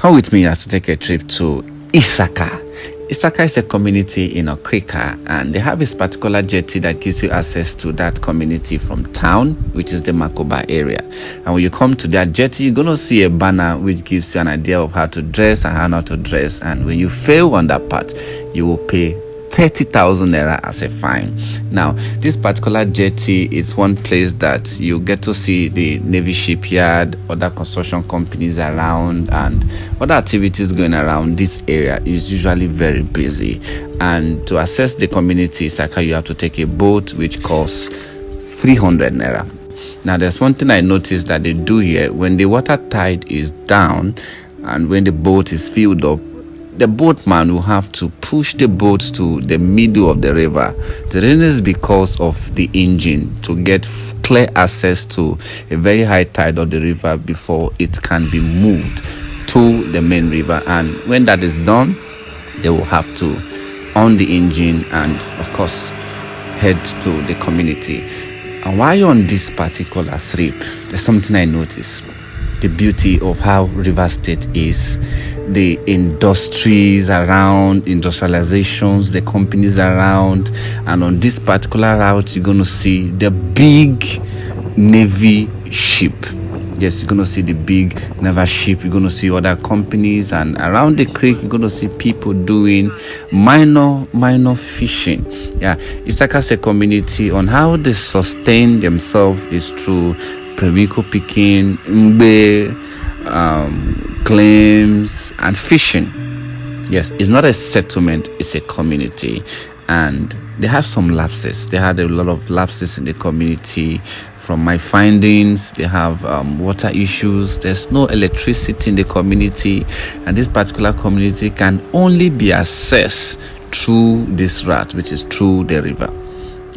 Come with me as to take a trip to Isaka. Isaka is a community in Okrika, and they have this particular jetty that gives you access to that community from town, which is the Makoba area. And when you come to that jetty, you're going to see a banner which gives you an idea of how to dress and how not to dress. And when you fail on that part, you will pay 30,000 naira as a fine. Now, this particular jetty is one place that you get to see the Navy shipyard, other construction companies around, and other activities going around. This area is usually very busy. And to access the community Isaka, you have to take a boat which costs 300 naira. Now, there's one thing I noticed that they do here. When the water tide is down and when the boat is filled up, the boatman will have to push the boat to the middle of the river. The reason is because of the engine to get clear access to a very high tide of the river before it can be moved to the main river. And when that is done, they will have to on the engine and, of course, head to the community. And while you're on this particular trip, there's something I noticed. The beauty of how River State is, the industries around, industrializations, the companies around, and on this particular route, you're going to see the big Navy ship. Yes, you're going to see the big naval ship. You're going to see other companies, and around the creek, you're going to see people doing minor fishing. Yeah, Isaka's a community on how they sustain themselves is through premiko picking, mbe, claims, and fishing. Yes, it's not a settlement, it's a community. And they have some lapses. They had a lot of lapses in the community. From my findings, they have water issues. There's no electricity in the community. And this particular community can only be accessed through this route, which is through the river.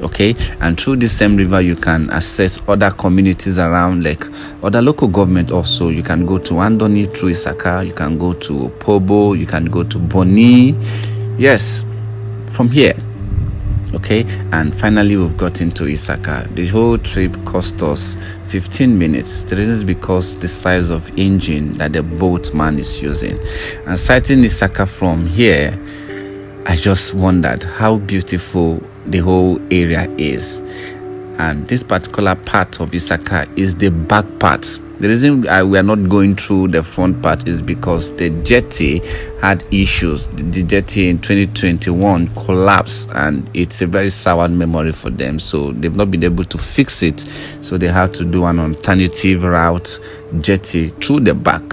Okay, and through the same river you can access other communities around, like other local government. Also, you can go to Andoni through Isaka, you can go to Pobo, you can go to Boni. Yes, from here. Okay, and finally we've got into Isaka. The whole trip cost us 15 minutes. The reason is because the size of engine that the boatman is using. And sighting Isaka from here, I just wondered how beautiful the whole area is. And this particular part of Isaka is the back part. The reason we are not going through the front part is because the jetty had issues. The jetty in 2021 collapsed, and it's a very sour memory for them. So they've not been able to fix it. So they had to do an alternative route, jetty through the back.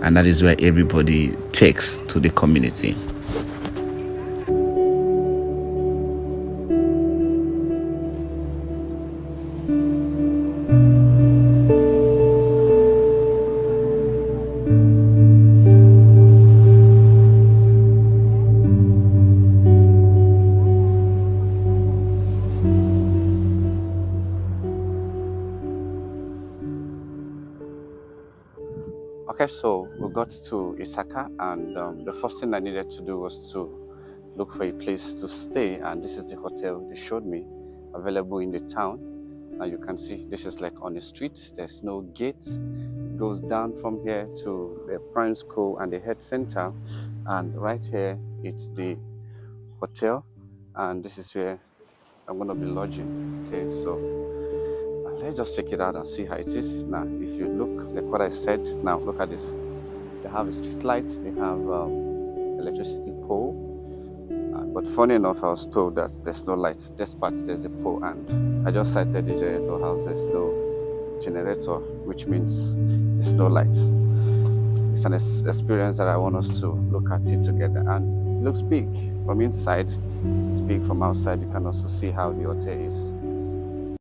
And that is where everybody takes to the community. Okay, so we got to Isaka, and the first thing I needed to do was to look for a place to stay, and this is the hotel they showed me available in the town. Now you can see this is like on the street. There's no gate. It goes down from here to the prime school and the head center, and right here it's the hotel, and this is where I'm gonna be lodging. Okay, so let's just check it out and see how it is. Now, if you look, like what I said, now look at this. They have a street light, they have electricity pole. But funny enough, I was told that there's no lights. This part, there's a pole, and I just cited the generator house. There's no generator, which means there's no lights. It's an experience that I want us to look at it together. And it looks big. From inside, it's big. From outside, you can also see how the hotel is.